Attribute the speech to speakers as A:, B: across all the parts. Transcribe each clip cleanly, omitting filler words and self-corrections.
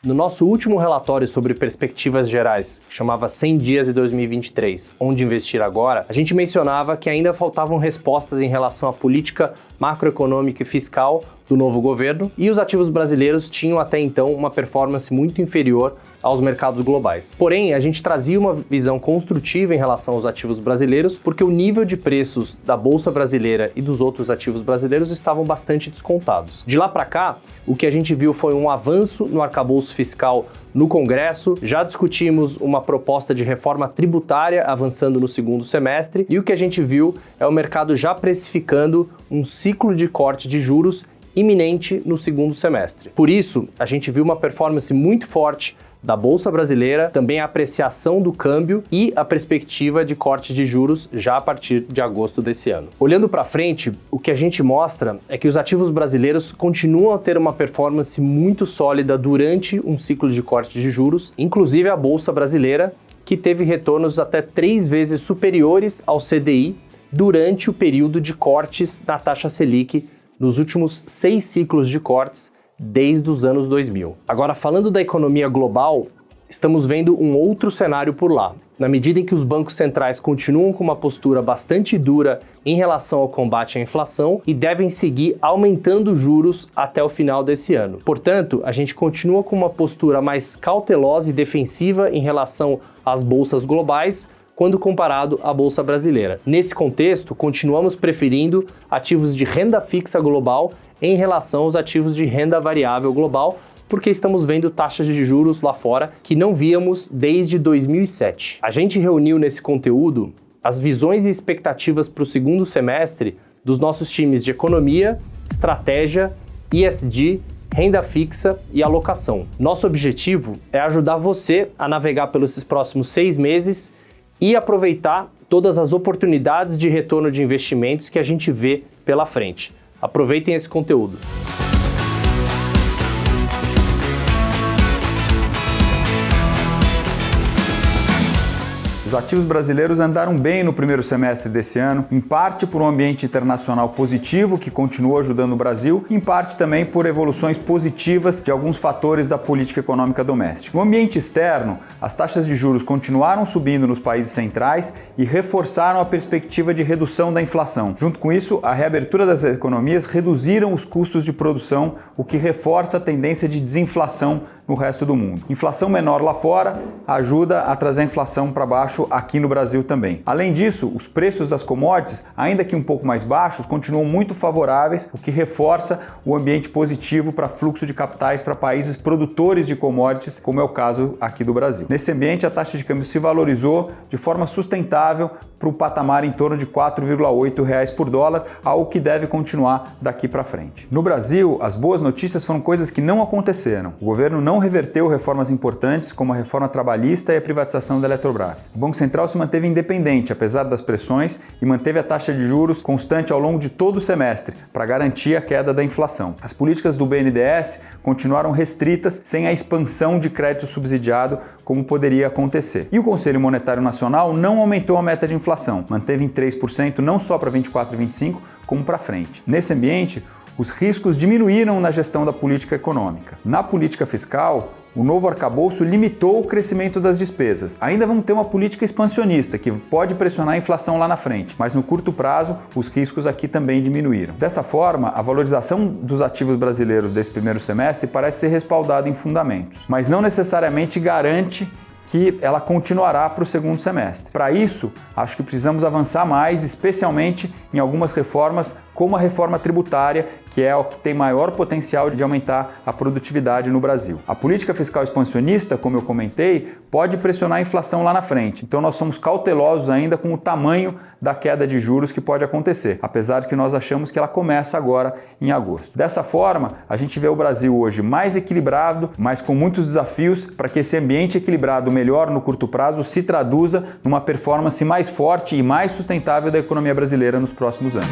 A: No nosso último relatório sobre perspectivas gerais, que chamava 100 dias de 2023, onde investir agora, a gente mencionava que ainda faltavam respostas em relação à política macroeconômica e fiscal do novo governo, e os ativos brasileiros tinham até então uma performance muito inferior aos mercados globais. Porém, a gente trazia uma visão construtiva em relação aos ativos brasileiros, porque o nível de preços da Bolsa Brasileira e dos outros ativos brasileiros estavam bastante descontados. De lá para cá, o que a gente viu foi um avanço no arcabouço fiscal no Congresso, já discutimos uma proposta de reforma tributária avançando no segundo semestre, e o que a gente viu é o mercado já precificando um ciclo de corte de juros iminente no segundo semestre. Por isso, a gente viu uma performance muito forte da Bolsa Brasileira, também a apreciação do câmbio e a perspectiva de corte de juros já a partir de agosto desse ano. Olhando para frente, o que a gente mostra é que os ativos brasileiros continuam a ter uma performance muito sólida durante um ciclo de corte de juros, inclusive a Bolsa Brasileira, que teve retornos até 3 vezes superiores ao CDI durante o período de cortes na taxa Selic nos últimos 6 ciclos de cortes desde os anos 2000. Agora, falando da economia global, estamos vendo um outro cenário por lá. Na medida em que os bancos centrais continuam com uma postura bastante dura em relação ao combate à inflação e devem seguir aumentando juros até o final desse ano. Portanto, a gente continua com uma postura mais cautelosa e defensiva em relação às bolsas globais, quando comparado à Bolsa Brasileira. Nesse contexto, continuamos preferindo ativos de renda fixa global em relação aos ativos de renda variável global, porque estamos vendo taxas de juros lá fora que não víamos desde 2007. A gente reuniu nesse conteúdo as visões e expectativas para o segundo semestre dos nossos times de economia, estratégia, ESG, renda fixa e alocação. Nosso objetivo é ajudar você a navegar pelos próximos 6 meses e aproveitar todas as oportunidades de retorno de investimentos que a gente vê pela frente. Aproveitem esse conteúdo.
B: Os ativos brasileiros andaram bem no primeiro semestre desse ano, em parte por um ambiente internacional positivo que continuou ajudando o Brasil, em parte também por evoluções positivas de alguns fatores da política econômica doméstica. No ambiente externo, as taxas de juros continuaram subindo nos países centrais e reforçaram a perspectiva de redução da inflação. Junto com isso, a reabertura das economias reduziram os custos de produção, o que reforça a tendência de desinflação no resto do mundo. Inflação menor lá fora ajuda a trazer a inflação para baixo aqui no Brasil também. Além disso, os preços das commodities, ainda que um pouco mais baixos, continuam muito favoráveis, o que reforça o ambiente positivo para fluxo de capitais para países produtores de commodities, como é o caso aqui do Brasil. Nesse ambiente, a taxa de câmbio se valorizou de forma sustentável para um patamar em torno de R$ 4,8 por dólar, algo que deve continuar daqui para frente. No Brasil, as boas notícias foram coisas que não aconteceram. O governo não reverteu reformas importantes, como a reforma trabalhista e a privatização da Eletrobras. O Banco Central se manteve independente, apesar das pressões, e manteve a taxa de juros constante ao longo de todo o semestre, para garantir a queda da inflação. As políticas do BNDES continuaram restritas, sem a expansão de crédito subsidiado, como poderia acontecer. E o Conselho Monetário Nacional não aumentou a meta de inflação, manteve em 3% não só para 24 e 25, como para frente. Nesse ambiente, os riscos diminuíram na gestão da política econômica. Na política fiscal, o novo arcabouço limitou o crescimento das despesas. Ainda vamos ter uma política expansionista, que pode pressionar a inflação lá na frente, mas no curto prazo, os riscos aqui também diminuíram. Dessa forma, a valorização dos ativos brasileiros desse primeiro semestre parece ser respaldada em fundamentos, mas não necessariamente garante que ela continuará para o segundo semestre. Para isso, acho que precisamos avançar mais, especialmente em algumas reformas, como a reforma tributária, que é o que tem maior potencial de aumentar a produtividade no Brasil. A política fiscal expansionista, como eu comentei, pode pressionar a inflação lá na frente. Então nós somos cautelosos ainda com o tamanho da queda de juros que pode acontecer, apesar de que nós achamos que ela começa agora em agosto. Dessa forma, a gente vê o Brasil hoje mais equilibrado, mas com muitos desafios para que esse ambiente equilibrado melhor no curto prazo se traduza numa performance mais forte e mais sustentável da economia brasileira nos próximos anos.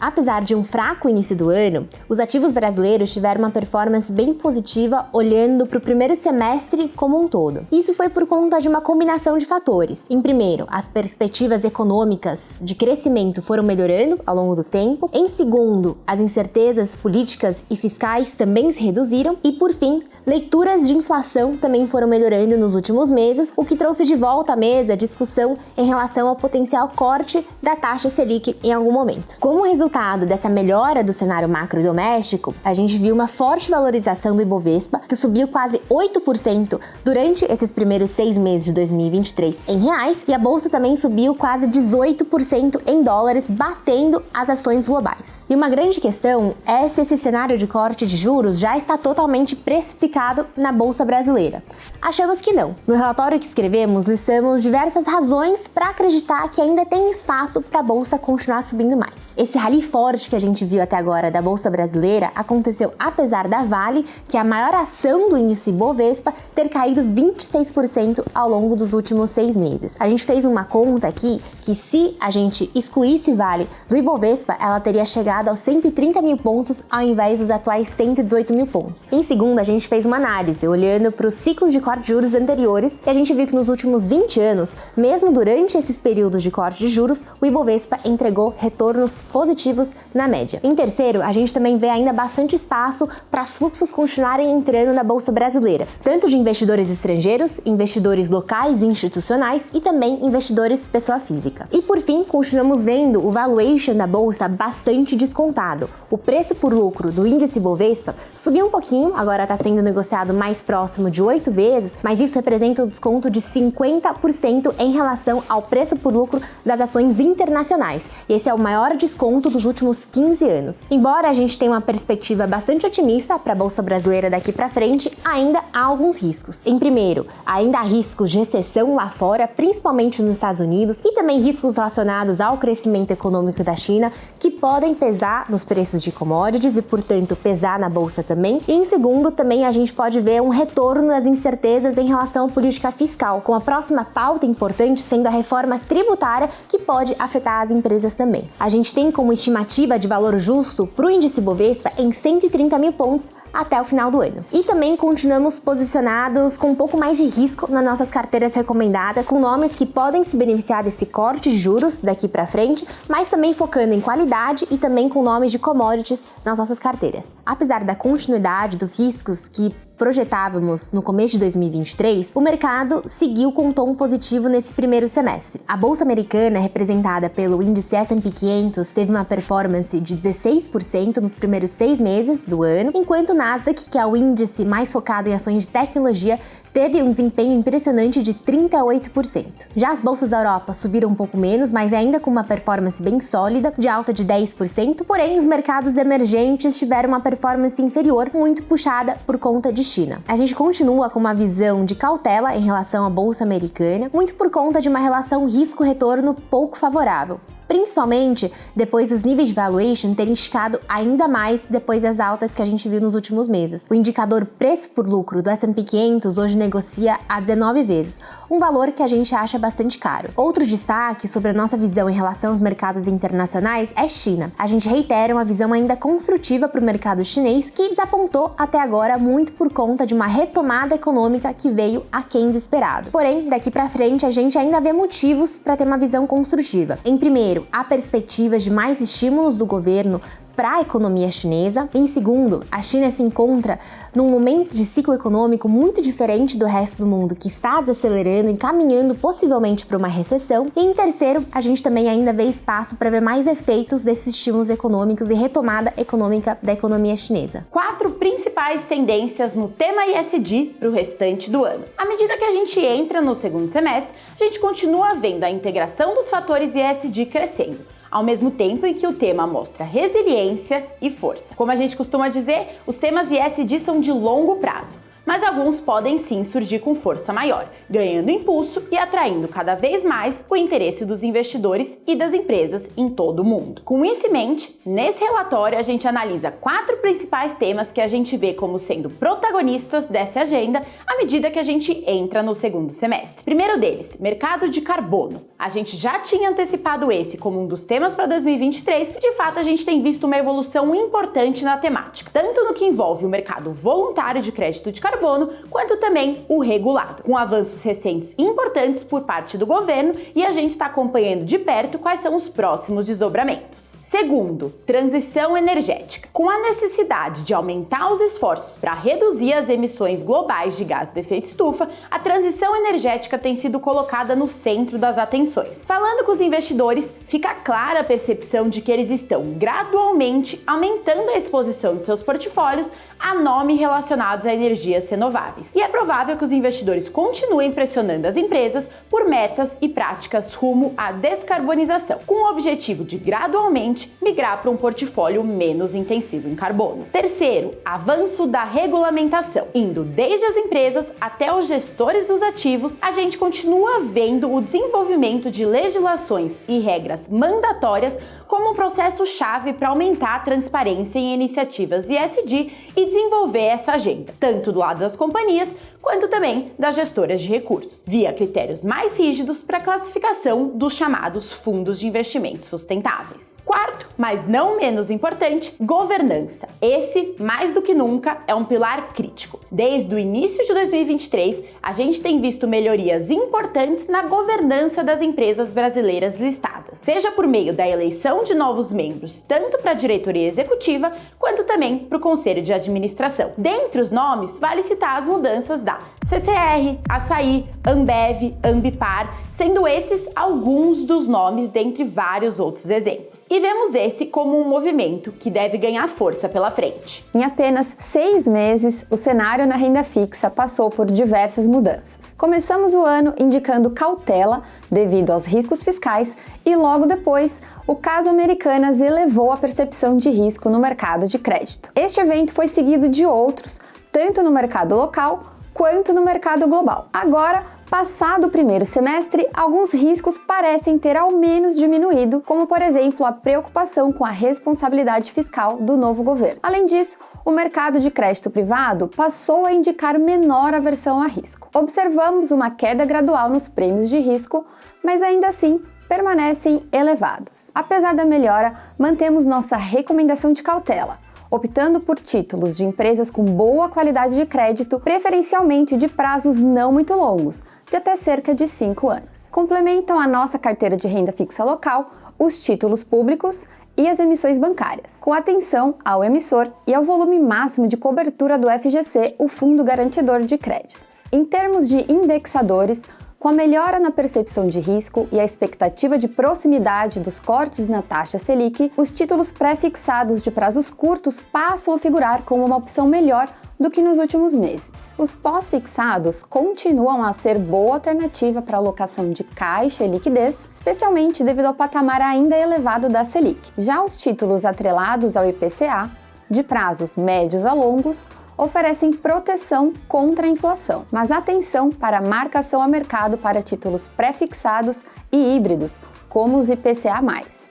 C: Apesar de um fraco início do ano, os ativos brasileiros tiveram uma performance bem positiva olhando para o primeiro semestre como um todo. Isso foi por conta de uma combinação de fatores. Em primeiro, as perspectivas econômicas de crescimento foram melhorando ao longo do tempo. Em segundo, as incertezas políticas e fiscais também se reduziram. E por fim, leituras de inflação também foram melhorando nos últimos meses, o que trouxe de volta à mesa a discussão em relação ao potencial corte da taxa Selic em algum momento. Como resultado dessa melhora do cenário macro doméstico, a gente viu uma forte valorização do Ibovespa, que subiu quase 8% durante esses primeiros 6 meses de 2023 em reais, e a bolsa também subiu quase 18% em dólares, batendo as ações globais. E uma grande questão é se esse cenário de corte de juros já está totalmente precificado na bolsa brasileira. Achamos que não. No relatório que escrevemos, listamos diversas razões para acreditar que ainda tem espaço para a bolsa continuar subindo mais. Esse rally forte que a gente viu até agora da bolsa brasileira aconteceu apesar da Vale, que é a maior ação do índice Bovespa, ter caído 26% ao longo dos últimos 6 meses. A gente fez uma conta aqui que se a gente excluísse Vale do Ibovespa, ela teria chegado aos 130 mil pontos ao invés dos atuais 118 mil pontos. Em segundo, a gente fez uma análise olhando para os ciclos de corte de juros anteriores e a gente viu que nos últimos 20 anos, mesmo durante esses períodos de corte de juros, o Ibovespa entregou retornos positivos na média. Em terceiro, a gente também vê ainda bastante espaço para fluxos continuarem entrando na bolsa brasileira, tanto de investidores estrangeiros, investidores locais e institucionais e também investidores pessoa física. E por fim, continuamos vendo o valuation da bolsa bastante descontado. O preço por lucro do índice Bovespa subiu um pouquinho, agora está sendo negociado mais próximo de 8 vezes, mas isso representa um desconto de 50% em relação ao preço por lucro das ações internacionais. E esse é o maior desconto dos últimos 15 anos. Embora a gente tenha uma perspectiva bastante otimista para a bolsa brasileira daqui para frente, ainda há alguns riscos. Em primeiro, ainda há riscos de recessão lá fora, principalmente nos Estados Unidos, e também riscos relacionados ao crescimento econômico da China, que podem pesar nos preços de commodities e, portanto, pesar na bolsa também. E em segundo, também a gente pode ver um retorno das incertezas em relação à política fiscal, com a próxima pauta importante sendo a reforma tributária, que pode afetar as empresas também. A gente tem como estimativa de valor justo para o índice Bovespa em 130 mil pontos até o final do ano. E também continuamos posicionados com um pouco mais de risco nas nossas carteiras recomendadas, com nomes que podem se beneficiar desse corte de juros daqui para frente, mas também focando em qualidade e também com nomes de commodities nas nossas carteiras. Apesar da continuidade dos riscos que projetávamos no começo de 2023, o mercado seguiu com um tom positivo nesse primeiro semestre. A bolsa americana, representada pelo índice S&P 500, teve uma performance de 16% nos primeiros 6 meses do ano, enquanto o Nasdaq, que é o índice mais focado em ações de tecnologia, teve um desempenho impressionante de 38%. Já as bolsas da Europa subiram um pouco menos, mas ainda com uma performance bem sólida, de alta de 10%, porém os mercados emergentes tiveram uma performance inferior, muito puxada por conta de China. A gente continua com uma visão de cautela em relação à bolsa americana, muito por conta de uma relação risco-retorno pouco favorável, principalmente depois dos níveis de valuation terem esticado ainda mais depois das altas que a gente viu nos últimos meses. O indicador preço por lucro do S&P 500 hoje negocia a 19 vezes, um valor que a gente acha bastante caro. Outro destaque sobre a nossa visão em relação aos mercados internacionais é China. A gente reitera uma visão ainda construtiva para o mercado chinês, que desapontou até agora muito por conta de uma retomada econômica que veio aquém do esperado. Porém, daqui para frente a gente ainda vê motivos para ter uma visão construtiva. Em primeiro, há perspectivas de mais estímulos do governo para a economia chinesa. Em segundo, a China se encontra num momento de ciclo econômico muito diferente do resto do mundo, que está desacelerando e caminhando possivelmente para uma recessão. E em terceiro, a gente também ainda vê espaço para ver mais efeitos desses estímulos econômicos e retomada econômica da economia chinesa.
D: 4 principais tendências no tema ESG para o restante do ano. À medida que a gente entra no segundo semestre, a gente continua vendo a integração dos fatores ESG crescendo, ao mesmo tempo em que o tema mostra resiliência e força. Como a gente costuma dizer, os temas ESG são de longo prazo. mas alguns podem sim surgir com força maior, ganhando impulso e atraindo cada vez mais o interesse dos investidores e das empresas em todo o mundo. Com isso em mente, nesse relatório a gente analisa 4 principais temas que a gente vê como sendo protagonistas dessa agenda à medida que a gente entra no segundo semestre. Primeiro deles, mercado de carbono. A gente já tinha antecipado esse como um dos temas para 2023 e de fato a gente tem visto uma evolução importante na temática, tanto no que envolve o mercado voluntário de crédito de carbono, quanto também o regulado, com avanços recentes importantes por parte do governo e a gente está acompanhando de perto quais são os próximos desdobramentos. Segundo, transição energética. Com a necessidade de aumentar os esforços para reduzir as emissões globais de gás de efeito estufa, a transição energética tem sido colocada no centro das atenções. Falando com os investidores, fica clara a percepção de que eles estão gradualmente aumentando a exposição de seus portfólios a nomes relacionados a energias renováveis. E é provável que os investidores continuem pressionando as empresas por metas e práticas rumo à descarbonização, com o objetivo de gradualmente migrar para um portfólio menos intensivo em carbono. Terceiro, avanço da regulamentação. Indo desde as empresas até os gestores dos ativos, a gente continua vendo o desenvolvimento de legislações e regras mandatórias como um processo-chave para aumentar a transparência em iniciativas ESG e desenvolver essa agenda, tanto do lado das companhias quanto também das gestoras de recursos, via critérios mais rígidos para a classificação dos chamados fundos de investimentos sustentáveis. Quarto, mas não menos importante, governança. Esse, mais do que nunca, é um pilar crítico. Desde o início de 2023, a gente tem visto melhorias importantes na governança das empresas brasileiras listadas, seja por meio da eleição de novos membros, tanto para a diretoria executiva, quanto também para o conselho de administração. Dentre os nomes, vale citar as mudanças da CCR, Açaí, Ambev, Ambipar, sendo esses alguns dos nomes dentre vários outros exemplos. E vemos esse como um movimento que deve ganhar força pela frente.
E: Em apenas 6 meses, o cenário na renda fixa passou por diversas mudanças. Começamos o ano indicando cautela devido aos riscos fiscais e logo depois, o caso Americanas elevou a percepção de risco no mercado de crédito. Este evento foi seguido de outros, tanto no mercado local quanto no mercado global. Agora, passado o primeiro semestre, alguns riscos parecem ter ao menos diminuído, como por exemplo a preocupação com a responsabilidade fiscal do novo governo. Além disso, o mercado de crédito privado passou a indicar menor aversão a risco. Observamos uma queda gradual nos prêmios de risco, mas ainda assim permanecem elevados. Apesar da melhora, mantemos nossa recomendação de cautela, optando por títulos de empresas com boa qualidade de crédito, preferencialmente de prazos não muito longos, de até cerca de 5 anos. Complementam a nossa carteira de renda fixa local os títulos públicos e as emissões bancárias, com atenção ao emissor e ao volume máximo de cobertura do FGC, o Fundo Garantidor de Créditos. Em termos de indexadores, com a melhora na percepção de risco e a expectativa de proximidade dos cortes na taxa Selic, os títulos pré-fixados de prazos curtos passam a figurar como uma opção melhor do que nos últimos meses. Os pós-fixados continuam a ser boa alternativa para alocação de caixa e liquidez, especialmente devido ao patamar ainda elevado da Selic. Já os títulos atrelados ao IPCA, de prazos médios a longos, oferecem proteção contra a inflação, mas atenção para a marcação a mercado para títulos pré-fixados e híbridos, como os IPCA+.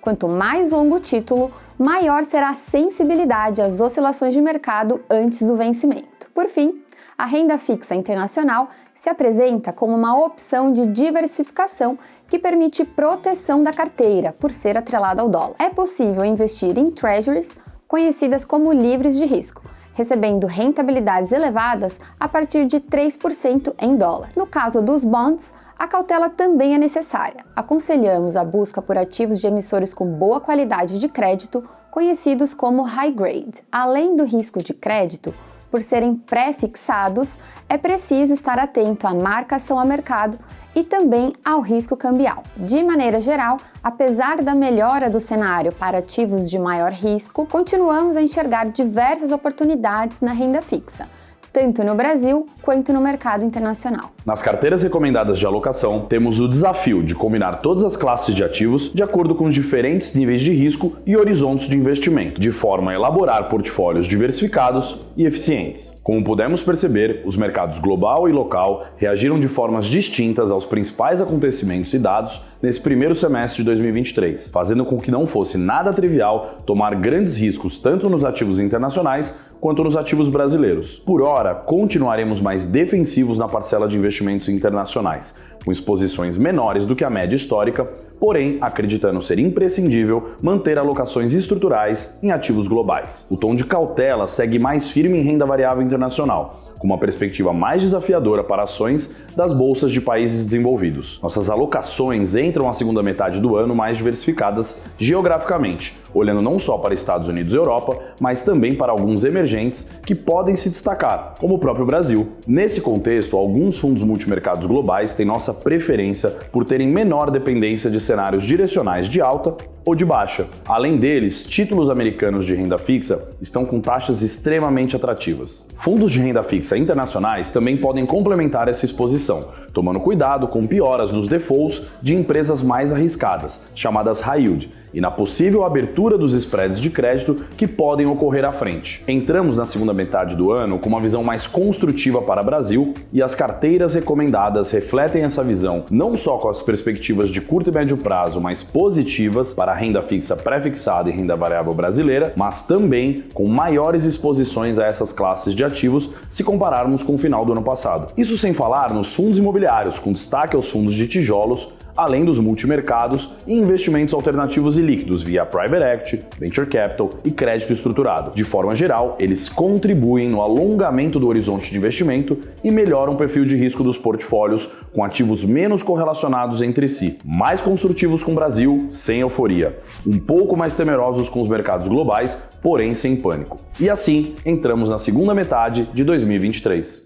E: Quanto mais longo o título, maior será a sensibilidade às oscilações de mercado antes do vencimento. Por fim, a renda fixa internacional se apresenta como uma opção de diversificação que permite proteção da carteira por ser atrelada ao dólar. É possível investir em treasuries, conhecidas como livres de risco, recebendo rentabilidades elevadas a partir de 3% em dólar. No caso dos bonds, a cautela também é necessária. Aconselhamos a busca por ativos de emissores com boa qualidade de crédito, conhecidos como high grade. Além do risco de crédito, por serem pré-fixados, é preciso estar atento à marcação a mercado e também ao risco cambial. De maneira geral, apesar da melhora do cenário para ativos de maior risco, continuamos a enxergar diversas oportunidades na renda fixa, tanto no Brasil quanto no mercado internacional.
F: Nas carteiras recomendadas de alocação, temos o desafio de combinar todas as classes de ativos de acordo com os diferentes níveis de risco e horizontes de investimento, de forma a elaborar portfólios diversificados e eficientes. Como pudemos perceber, os mercados global e local reagiram de formas distintas aos principais acontecimentos e dados nesse primeiro semestre de 2023, fazendo com que não fosse nada trivial tomar grandes riscos tanto nos ativos internacionais quanto nos ativos brasileiros. Por ora, continuaremos mais defensivos na parcela de investimentos internacionais, com exposições menores do que a média histórica, porém acreditando ser imprescindível manter alocações estruturais em ativos globais. O tom de cautela segue mais firme em renda variável internacional, com uma perspectiva mais desafiadora para ações das bolsas de países desenvolvidos. Nossas alocações entram na segunda metade do ano mais diversificadas geograficamente, olhando não só para Estados Unidos e Europa, mas também para alguns emergentes que podem se destacar, como o próprio Brasil. Nesse contexto, alguns fundos multimercados globais têm nossa preferência por terem menor dependência de cenários direcionais de alta ou de baixa. Além deles, títulos americanos de renda fixa estão com taxas extremamente atrativas. Fundos de renda fixa internacionais também podem complementar essa exposição, tomando cuidado com pioras nos defaults de empresas mais arriscadas, chamadas high yield, e na possível abertura dos spreads de crédito que podem ocorrer à frente. Entramos na segunda metade do ano com uma visão mais construtiva para o Brasil e as carteiras recomendadas refletem essa visão não só com as perspectivas de curto e médio prazo mais positivas para a renda fixa pré-fixada e renda variável brasileira, mas também com maiores exposições a essas classes de ativos se compararmos com o final do ano passado. Isso sem falar nos fundos imobiliários, com destaque aos fundos de tijolos, além dos multimercados e investimentos alternativos e líquidos via Private Equity, Venture Capital e crédito estruturado. De forma geral, eles contribuem no alongamento do horizonte de investimento e melhoram o perfil de risco dos portfólios com ativos menos correlacionados entre si, mais construtivos com o Brasil, sem euforia, um pouco mais temerosos com os mercados globais, porém sem pânico. E assim, entramos na segunda metade de 2023.